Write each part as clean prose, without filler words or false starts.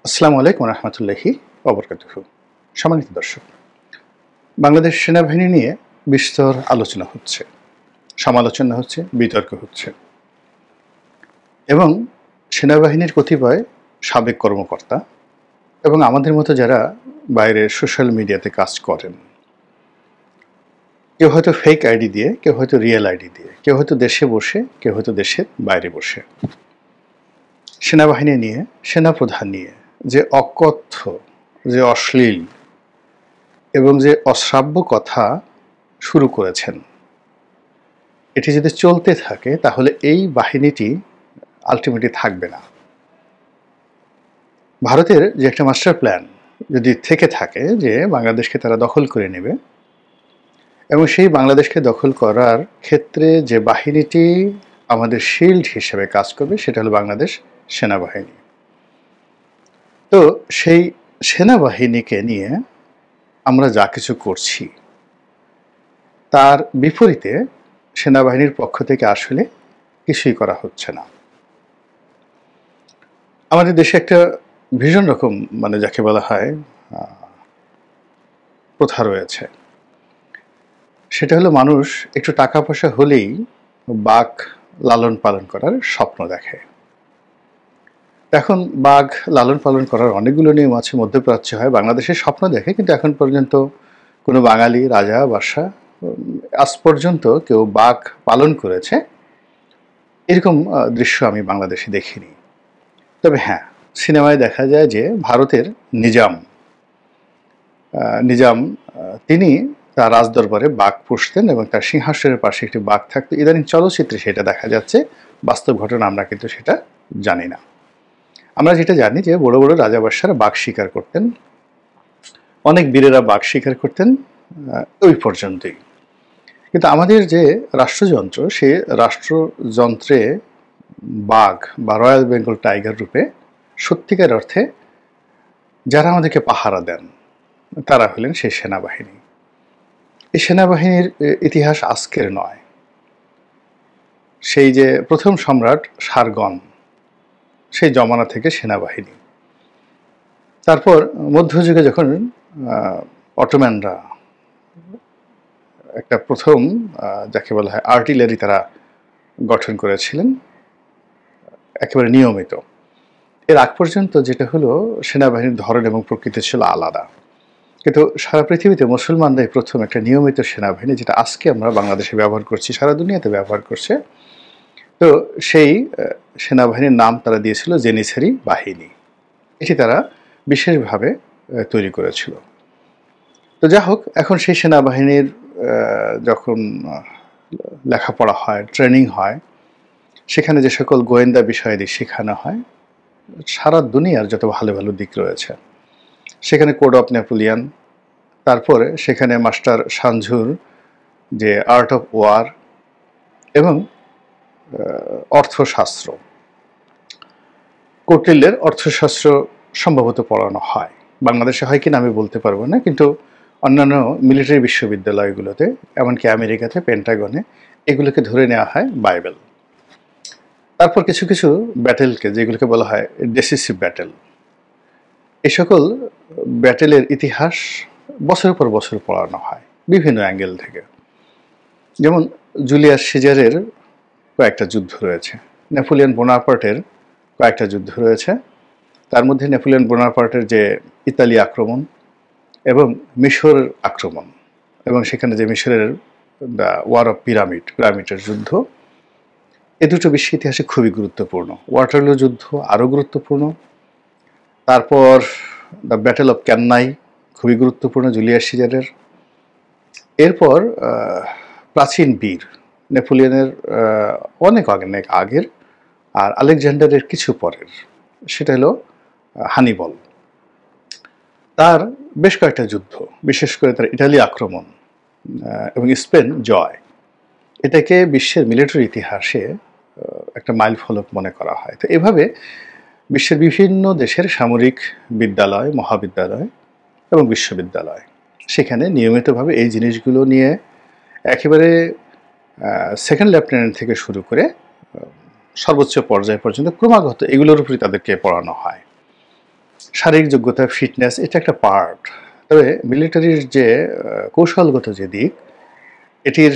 আসসালামু আলাইকুম রহমতুল্লাহি ওবরকাতুহু। সম্মানিত দর্শক, বাংলাদেশ সেনাবাহিনী নিয়ে বিস্তর আলোচনা হচ্ছে, সমালোচনা হচ্ছে, বিতর্ক হচ্ছে এবং সেনাবাহিনীর কতিপয় সাবেক কর্মকর্তা এবং আমাদের মতো যারা বাইরের সোশ্যাল মিডিয়াতে কাজ করেন, কেউ হয়তো ফেক আইডি দিয়ে, কেউ হয়তো রিয়েল আইডি দিয়ে, কেউ হয়তো দেশে বসে, কেউ হয়তো দেশের বাইরে বসে সেনাবাহিনী নিয়ে, সেনাপ্রধান নিয়ে যে অকথ্য, যে অশ্লীল এবং যে অশ্রাব্য কথা শুরু করেছেন, এটি যদি চলতে থাকে তাহলে এই বাহিনীটি আলটিমেটলি থাকবে না। ভারতের যে একটা মাস্টার প্ল্যান যদি থেকে থাকে যে বাংলাদেশকে তারা দখল করে নেবে এবং সেই বাংলাদেশকে দখল করার ক্ষেত্রে যে বাহিনীটি আমাদের শিল্ড হিসেবে কাজ করবে সেটা হলো বাংলাদেশ সেনাবাহিনী। তো সেই সেনাবাহিনীকে নিয়ে আমরা যা কিছু করছি তার বিপরীতে সেনাবাহিনীর পক্ষ থেকে আসলে কিছুই করা হচ্ছে না। আমাদের দেশে একটা ভীষণ রকম যাকে বলা হয় প্রথা রয়েছে, সেটা হলো মানুষ একটু টাকা পয়সা হলেই বাঘ লালন পালন করার স্বপ্ন দেখে। এখন বাঘ লালন পালন করার অনেকগুলো নিয়ম আছে, মধ্যপ্রাচ্যে হয়, বাংলাদেশের স্বপ্ন দেখে, কিন্তু এখন পর্যন্ত কোনো বাঙালি রাজা বাদশা আজ পর্যন্ত কেউ বাঘ পালন করেছে এরকম দৃশ্য আমি বাংলাদেশে দেখিনি। তবে হ্যাঁ, সিনেমায় দেখা যায় যে ভারতের নিজাম তিনি তার রাজদরবারে বাঘ পুষতেন এবং তার সিংহাসনের পাশে একটি বাঘ থাকতো। ইদানিং চলচ্চিত্রে সেটা দেখা যাচ্ছে, বাস্তব ঘটনা আমরা কিন্তু সেটা জানি না। আমরা যেটা জানি যে বড় বড় রাজা বাদশারা বাঘ শিকার করতেন, অনেক বীরেরা বাঘ শিকার করতেন, ওই পর্যন্তই। কিন্তু আমাদের যে রাষ্ট্রযন্ত্র, সে রাষ্ট্রযন্ত্রে বাঘ বা রয়্যাল বেঙ্গল টাইগার রূপে সত্যিকার অর্থে যারা আমাদেরকে পাহারা দেন তারা হলেন সেই সেনাবাহিনী। এই সেনাবাহিনীর ইতিহাস আজকের নয়, সেই যে প্রথম সম্রাট শারগন সেই জমানা থেকে সেনাবাহিনী। তারপর মধ্যযুগে যখন অটোম্যানরা একটা প্রথম যাকে বলা হয় আর্টিলারি তারা গঠন করেছিলেন একেবারে নিয়মিত, এর আগ পর্যন্ত যেটা হলো সেনাবাহিনীর ধরন এবং প্রকৃতি ছিল আলাদা। কিন্তু সারা পৃথিবীতে মুসলমানরাই প্রথম একটা নিয়মিত সেনাবাহিনী, যেটা আজকে আমরা বাংলাদেশে ব্যবহার করছি, সারা দুনিয়াতে ব্যবহার করছে। তো সেই সেনাবাহিনীর নাম তারা দিয়েছিল জেনিসারি বাহিনী। এটি তারা বিশেষভাবে তৈরি করেছিল। তো যা হোক, এখন সেই সেনাবাহিনীর যখন লেখাপড়া হয়, ট্রেনিং হয়, সেখানে যে সকল গোয়েন্দা বিষয়াদি শেখানো হয়, সারা দুনিয়ার যত ভালো ভালো দিক রয়েছে, সেখানে কোড অফ নেপোলিয়ন, তারপরে সেখানে মাস্টার সানঝুর যে আর্ট অফ ওয়ার এবং অর্থশাস্ত্র, কৌটিল্যের অর্থশাস্ত্র সম্ভবত পড়ানো হয়। বাংলাদেশে হয় কিনা আমি বলতে পারবো না, কিন্তু অন্যান্য মিলিটারি বিশ্ববিদ্যালয়গুলোতে, এমনকি আমেরিকাতে পেন্টাগনে, এগুলোকে ধরে নেওয়া হয় বাইবেল। তারপর কিছু কিছু ব্যাটেলকে, যেগুলোকে বলা হয় ডেসিসিভ ব্যাটেল, এই সকল ব্যাটেলের ইতিহাস বছরের পর বছর পড়ানো হয় বিভিন্ন অ্যাঙ্গেল থেকে। যেমন জুলিয়াস সিজারের কয়েকটা যুদ্ধ রয়েছে, নেপোলিয়ন বোনাপার্টের কয়েকটা যুদ্ধ রয়েছে, তার মধ্যে নেপোলিয়ন বোনাপার্টের যে ইতালি আক্রমণ এবং মিশর আক্রমণ, এবং সেখানে যে মিশরের দ্য ওয়ার অফ পিরামিডের যুদ্ধ, এ দুটো বিশ্ব ইতিহাসে খুবই গুরুত্বপূর্ণ। ওয়াটারলু যুদ্ধ আরও গুরুত্বপূর্ণ। তারপর দ্য ব্যাটেল অফ ক্যান্নাই খুবই গুরুত্বপূর্ণ জুলিয়াস সিজারের। এরপর প্রাচীন বীর নেপোলিয়নের অনেক আগের আর আলেকজান্ডারের কিছু পরের, সেটা হলো হানিবল। তার বেশ কয়েকটা যুদ্ধ, বিশেষ করে তার ইটালি আক্রমণ এবং স্পেন জয়, এটাকে বিশ্বের মিলিটারি ইতিহাসে একটা মাইল ফলক মনে করা হয়। তো এভাবে বিশ্বের বিভিন্ন দেশের সামরিক বিদ্যালয়, মহাবিদ্যালয় এবং বিশ্ববিদ্যালয়, সেখানে নিয়মিতভাবে এই জিনিসগুলো নিয়ে একেবারে সেকেন্ড লেফটেন্যান্ট থেকে শুরু করে সর্বোচ্চ পর্যায় পর্যন্ত ক্রমাগত এগুলোর উপরই তাদেরকে পড়ানো হয়। শারীরিক যোগ্যতা, ফিটনেস এটা একটা পার্ট। তবে মিলিটারির যে কৌশলগত যে দিক, এটির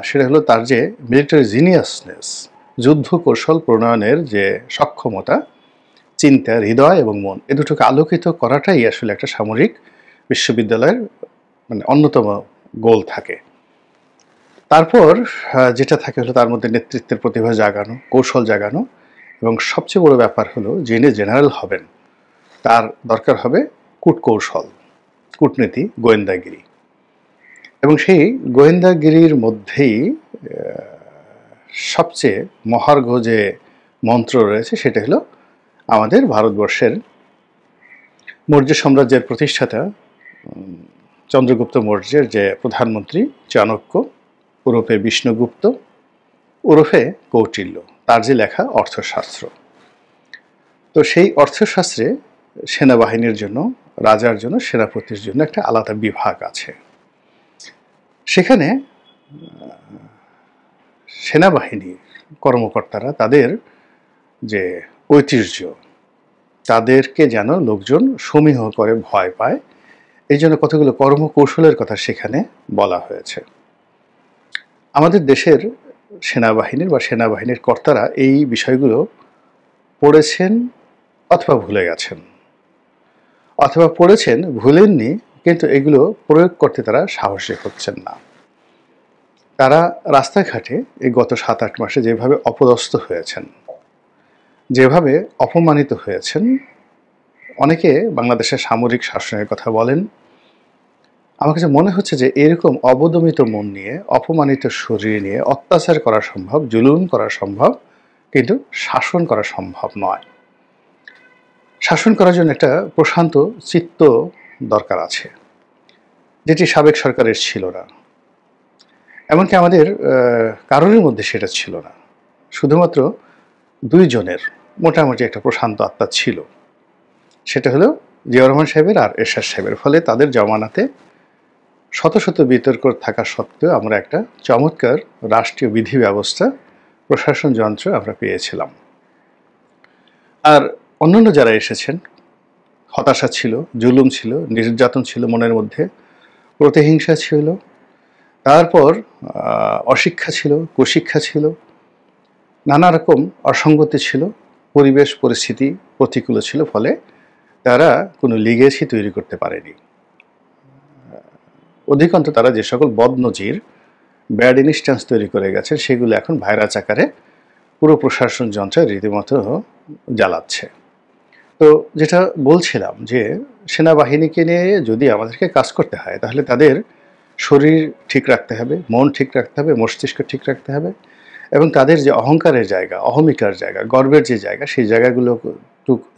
সেটা হলো তার যে মিলিটারি জিনিয়াসনেস, যুদ্ধ কৌশল প্রণয়নের যে সক্ষমতা, চিন্তা, হৃদয় এবং মন, এ দুটোকে আলোকিত করাটাই আসলে একটা সামরিক বিশ্ববিদ্যালয়ের মানে অন্যতম গোল থাকে। তারপর যেটা থাকে হলো তার মধ্যে নেতৃত্বের প্রতিভা জাগানো, কৌশল জাগানো, এবং সবচেয়ে বড় ব্যাপার হলো যিনি জেনারেল হবেন তার দরকার হবে কূটকৌশল, কূটনীতি, গোয়েন্দাগিরি। এবং সেই গোয়েন্দাগিরির মধ্যেই সবচেয়ে মহার্ঘ যে মন্ত্র রয়েছে সেটা হলো আমাদের ভারতবর্ষের মৌর্য সাম্রাজ্যের প্রতিষ্ঠাতা চন্দ্রগুপ্ত মৌর্যের যে প্রধানমন্ত্রী চাণক্য ওরফে বিষ্ণুগুপ্ত ওরফে কৌটিল্য, তার যে লেখা অর্থশাস্ত্র। তো সেই অর্থশাস্ত্রে সেনাবাহিনীর জন্য, রাজার জন্য, সেনাপতির জন্য একটা আলাদা বিভাগ আছে। সেখানে সেনাবাহিনীর কর্মকর্তারা তাদের যে ঐতিহ্য, তাদেরকে যেন লোকজন সমীহ করে, ভয় পায়, এই জন্য কতগুলো কর্মকৌশলের কথা সেখানে বলা হয়েছে। আমাদের দেশের সেনাবাহিনীর বা সেনাবাহিনীর কর্তারা এই বিষয়গুলো পড়েছেন অথবা ভুলে গেছেন, অথবা পড়েছেন ভুলেননি, কিন্তু এগুলো প্রয়োগ করতে তারা সাহসী হচ্ছেন না। তারা রাস্তাঘাটে এই গত 7-8 মাসে যেভাবে অপদস্থ হয়েছেন, যেভাবে অপমানিত হয়েছেন, অনেকে বাংলাদেশের সামরিক শাসনের কথা বলেন। আমার কাছে মনে হচ্ছে যে এরকম অবদমিত মন নিয়ে, অপমানিত শরীর নিয়ে অত্যাচার করা সম্ভব, জুলুম করা সম্ভব, কিন্তু শাসন করা সম্ভব নয়। শাসন করার জন্য একটা প্রশান্ত চিত্ত দরকার আছে, যেটি সাবেক সরকারের ছিল না। এমনকি আমাদের কারোর মধ্যে সেটা ছিল না। শুধুমাত্র 2 জনের মোটামুটি একটা প্রশান্ত আত্মা ছিল, সেটা হলো জিয়াউর রহমান সাহেবের আর এরশাদ সাহেবের। ফলে তাদের জমানাতে শত শত বিতর্ক থাকা সত্ত্বেও আমরা একটা চমৎকার রাষ্ট্রীয় বিধি ব্যবস্থা, প্রশাসন যন্ত্র আমরা পেয়েছিলাম। আর অন্যান্য যারা এসেছেন, হতাশা ছিল, জুলুম ছিল, নির্যাতন ছিল মনের মধ্যে, প্রতিহিংসা ছিল, তারপর অশিক্ষা ছিল, কুশিক্ষা ছিল, নানা রকম অসঙ্গতি ছিল, পরিবেশ পরিস্থিতি প্রতিকূল ছিল। ফলে তারা কোনো লিগেসি তৈরি করতে পারেনি। অধিকাংশ তারা যে সকল বদনজির, ব্যাড ইনস্ট্যান্স তৈরি করে গেছে, সেগুলো এখন ভাইরাস আকারে পুরো প্রশাসন যন্ত্রে রীতিমতো জ্বালাচ্ছে। তো যেটা বলছিলাম যে সেনাবাহিনীকে নিয়ে যদি আমাদেরকে কাজ করতে হয়, তাহলে তাদের শরীর ঠিক রাখতে হবে, মন ঠিক রাখতে হবে, মস্তিষ্ক ঠিক রাখতে হবে, এবং তাদের যে অহংকারের জায়গা, অহমিকার জায়গা, গর্বের যে জায়গা, সেই জায়গাগুলো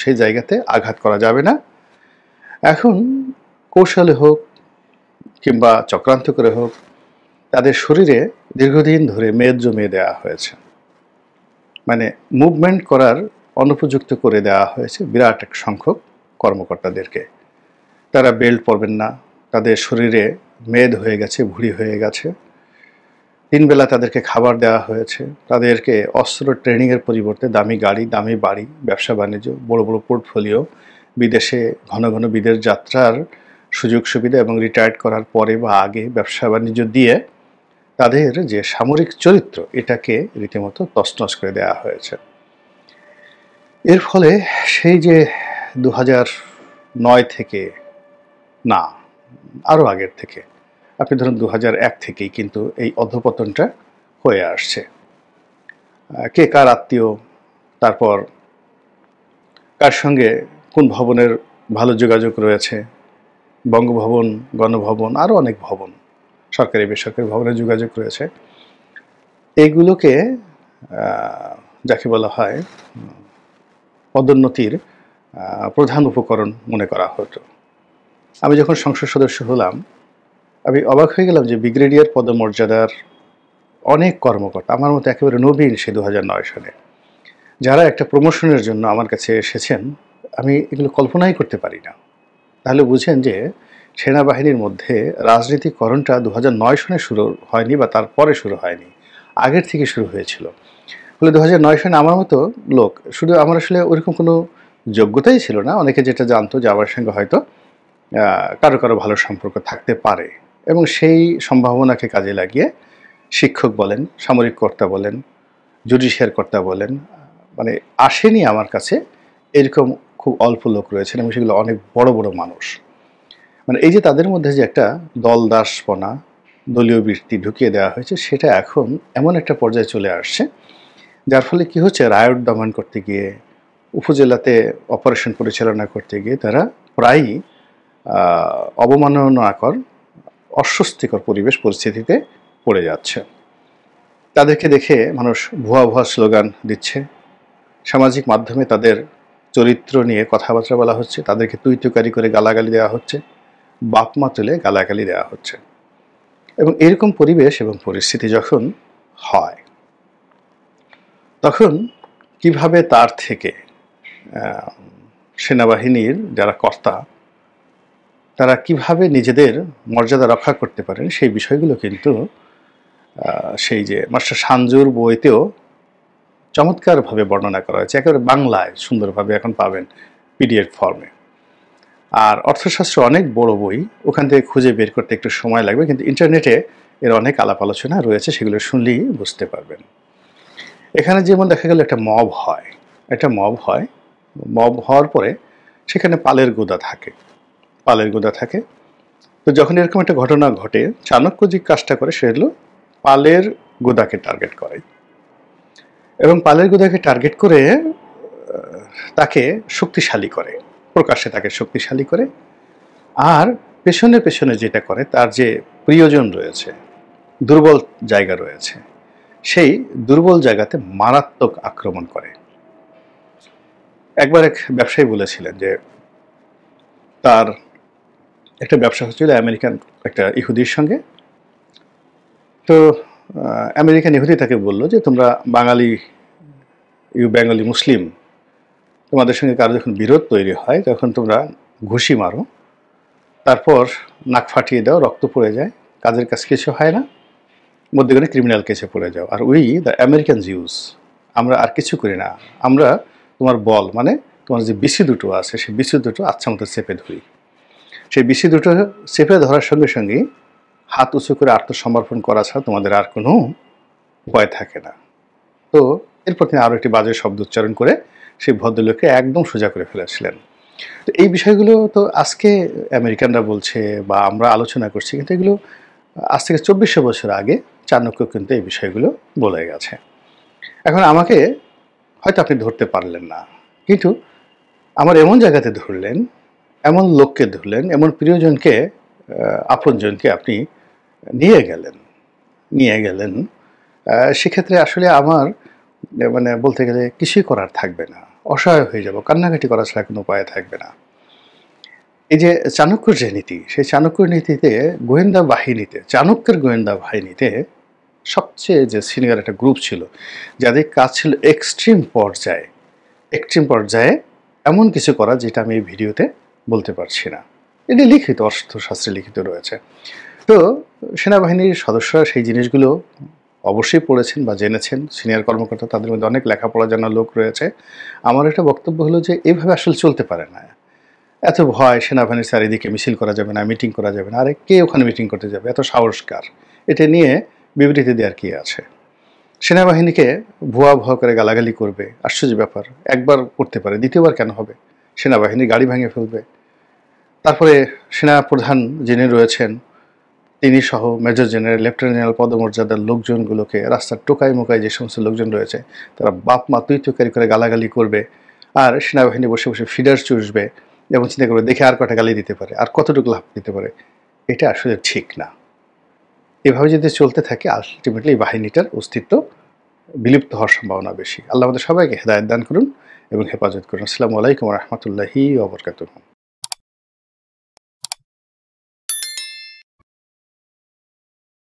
সেই জায়গাতে আঘাত করা যাবে না। এখন কৌশলে হোক কিংবা চক্রান্ত করে হোক, তাদের শরীরে দীর্ঘদিন ধরে মেদ জমিয়ে দেওয়া হয়েছে, মানে মুভমেন্ট করার অনুপযুক্ত করে দেওয়া হয়েছে বিরাট এক সংখ্যক কর্মকর্তাদেরকে। তারা বেল্ট পরবেন না, তাদের শরীরে মেদ হয়ে গেছে, ভুঁড়ি হয়ে গেছে। 3 বেলা তাদেরকে খাবার দেওয়া হয়েছে, তাদেরকে অস্ত্র ট্রেনিংয়ের পরিবর্তে দামি গাড়ি, দামি বাড়ি, ব্যবসা বাণিজ্য, বড় বড় পোর্টফোলিও, বিদেশে ঘন ঘন বিদেশ যাত্রার সুযোগ সুবিধা, এবং রিটায়ার্ড করার পরে বা আগে ব্যবসা বাণিজ্য দিয়ে তাদের যে সামরিক চরিত্র, এটাকে রীতিমতো তছনছ করে দেওয়া হয়েছে। এর ফলে সেই যে 2009 থেকে, না আরও আগের থেকে, আপনি ধরুন 2001 থেকেই কিন্তু এই অধঃপতনটা হয়ে আসছে। কে কার আত্মীয়, তারপর কার সঙ্গে কোন ভবনের ভালো যোগাযোগ রয়েছে, বঙ্গভবন, গণভবন, আরও অনেক ভবন, সরকারি বেসরকারি ভবনের যোগাযোগ রয়েছে। এইগুলোকে যাকে বলা হয় পদোন্নতির প্রধান উপকরণ মনে করা হতো। আমি যখন সংসদ সদস্য হলাম, আমি অবাক হয়ে গেলাম যে ব্রিগেডিয়ার পদমর্যাদার অনেক কর্মকর্তা, আমার মতো একেবারে নবীন সে 2009 সালে, যারা একটা প্রমোশনের জন্য আমার কাছে এসেছেন, আমি এগুলো কল্পনাই করতে পারি না। তাহলে বুঝেন যে সেনাবাহিনীর মধ্যে রাজনীতিকরণটা 2009 সনে শুরু হয়নি বা তারপরে শুরু হয়নি, আগের থেকে শুরু হয়েছিল। ফলে 2009 সনে আমার মতো লোক, শুধু আমার আসলে ওরকম কোনো যোগ্যতাই ছিল না, অনেকে যেটা জানতো যে আমার সঙ্গে হয়তো কারো কারো ভালো সম্পর্ক থাকতে পারে, এবং সেই সম্ভাবনাকে কাজে লাগিয়ে শিক্ষক বলেন, সামরিক কর্তা বলেন, জুডিশিয়ার কর্তা বলেন, মানে আসেনি আমার কাছে এরকম খুব অল্প লোক রয়েছেন, এবং সেগুলো অনেক বড় বড় মানুষ। মানে এই যে তাদের মধ্যে যে একটা দলদাসপনা, দলীয় বৃত্তি ঢুকিয়ে দেওয়া হয়েছে, সেটা এখন এমন একটা পর্যায়ে চলে আসছে, যার ফলে কি হচ্ছে, রায়ট দমন করতে গিয়ে, উপজেলাতে অপারেশন পরিচালনা করতে গিয়ে তারা প্রায়ই অবমাননাকর, অস্বস্তিকর পরিস্থিতিতে পড়ে যাচ্ছে। তাদেরকে দেখে মানুষ ভুয়া ভুয়া স্লোগান দিচ্ছে, সামাজিক মাধ্যমে তাদের চরিত্র নিয়ে কথাবার্তা বলা হচ্ছে, তাদেরকে তুই তুকারি করে গালাগালি দেওয়া হচ্ছে, বাপ মা তুলে গালাগালি দেওয়া হচ্ছে। এবং এরকম পরিবেশ এবং পরিস্থিতি যখন হয়, তখন কিভাবে তার থেকে সেনাবাহিনীর যারা কর্তা, তারা কিভাবে নিজেদের মর্যাদা রক্ষা করতে পারেন, সেই বিষয়গুলো কিন্তু সেই যে মাস্টার সাঞ্জুর বইতেও চমৎকারভাবে বর্ণনা করা হয়েছে, একেবারে বাংলায় সুন্দরভাবে এখন পাবেন পিডিএফ ফর্মে। আর অর্থশাস্ত্র অনেক বড় বই, ওখান থেকে খুঁজে বের করতে একটু সময় লাগবে, কিন্তু ইন্টারনেটে এর অনেক আলাপ আলোচনা রয়েছে, সেগুলো শুনলেই বুঝতে পারবেন। এখানে যেমন দেখা গেল একটা মব হয়, মব হওয়ার পরে সেখানে পালের গোদা থাকে। তো যখন এরকম একটা ঘটনা ঘটে, চাণক্য যে কাজটা করে সে হলো পালের গোদাকে টার্গেট করে, এবং পালের গোদাকে টার্গেট করে তাকে শক্তিশালী করে, প্রকাশ্যে তাকে শক্তিশালী করে। আর পেছনে পেছনে যেটা করে, তার যে প্রিয়জন রয়েছে, দুর্বল জায়গা রয়েছে, সেই দুর্বল জায়গাতে মারাত্মক আক্রমণ করে। একবার এক ব্যবসায়ী বলেছিলেন যে তার একটা ব্যবসা হচ্ছিল আমেরিকান একটা ইহুদির সঙ্গে। তো আমেরিকান ইহুদি তাকে বলল যে তোমরা বেঙ্গলি মুসলিম, তোমাদের সঙ্গে কারো যখন বিরোধ তৈরি হয় তখন তোমরা ঘুষি মারো, তারপর নাক ফাটিয়ে দাও, রক্ত পড়ে যায়, কাজের কাজ কিছু হয় না, মধ্যখানে ক্রিমিনাল কেসে পড়ে যাও। আর দ্য আমেরিকান জিউস, আমরা আর কিছু করি না, আমরা তোমার বল মানে তোমার যে বিসি দুটো আছে, সেই বিসি দুটো আচ্ছা মতো চেপে ধরি। সেই বিসি দুটো চেপে ধরার সঙ্গে সঙ্গেই হাত উঁচু করে আত্মসমর্পণ করা ছাড়া তোমাদের আর কোনো উপায় থাকে না। তো এরপর তিনি আরও একটি বাজে শব্দ উচ্চারণ করে সেই ভদ্রলোককে একদম সোজা করে ফেলেছিলেন। তো এই বিষয়গুলো তো আজকে আমেরিকানরা বলছে বা আমরা আলোচনা করছি, কিন্তু এগুলো আজ থেকে 2400 বছর আগে চাণক্য কিন্তু এই বিষয়গুলো বলে গেছে। এখন আমাকে হয়তো আপনি ধরতে পারলেন না, কিন্তু আমার এমন জায়গাতে ধরলেন, এমন লোককে ধরলেন, এমন প্রিয়জনকে, আপনজনকে আপনি নিয়ে গেলেন, সেক্ষেত্রে আসলে আমার মানে বলতে গেলে কিছুই করার থাকবে না, অসহায় হয়ে যাব, কান্নাকাটি করা ছাড়া কোনো উপায় থাকবে না। এই যে চাণক্যর যে নীতি, সেই চাণক্যর নীতিতে চাণক্যের গোয়েন্দা বাহিনীতে সবচেয়ে যে সিনিয়র একটা গ্রুপ ছিল, যাদের কাজ ছিল এক্সট্রিম পর্যায়ে এমন কিছু করা যেটা আমি এই ভিডিওতে বলতে পারছি না। এটি লিখিত, অর্থশাস্ত্রে লিখিত রয়েছে। তো সেনাবাহিনীর সদস্যরা সেই জিনিসগুলো অবশ্যই পড়েছেন বা জেনেছেন, সিনিয়র কর্মকর্তা, তাদের মধ্যে অনেক লেখাপড়া জানা লোক রয়েছে। আমার একটা বক্তব্য হলো যে এভাবে আসলে চলতে পারে না। এত ভয়, সেনাবাহিনীর চারিদিকে মিছিল করা যাবে না, মিটিং করা যাবে না, আরে কে ওখানে মিটিং করতে যাবে, এত সাহস কার? এটা নিয়ে বিবৃতি দেওয়ার কি আছে? সেনাবাহিনীকে ভুয়া করে গালাগালি করবে, আশ্চর্য ব্যাপার। একবার করতে পারে, দ্বিতীয়বার কেন হবে? সেনাবাহিনীর গাড়ি ভেঙে ফেলবে। তারপরে সেনা প্রধান যিনি রয়েছেন তিনি সহ মেজর জেনারেল, লেফটেন্যান্ট জেনারেল পদমর্যাদার লোকজনগুলোকে রাস্তার টোকায় মোকায় যে সমস্ত লোকজন রয়েছে, তারা বাপ মা তুই তুকারি করে গালাগালি করবে, আর সেনাবাহিনী বসে বসে ফিডার চুষবে এবং চিন্তা করবে দেখে আর কটা গালি দিতে পারে, আর কতটুকু লাভ দিতে পারে। এটা আসলে ঠিক না। এভাবে যদি চলতে থাকে, আলটিমেটলি বাহিনীটার অস্তিত্ব বিলুপ্ত হওয়ার সম্ভাবনা বেশি। আল্লাহ আমাদের সবাইকে হেদায়েত দান করুন এবং হেফাজত করুন। আসসালামু আলাইকুম ওয়া রাহমাতুল্লাহি ওয়া বারাকাতুহু।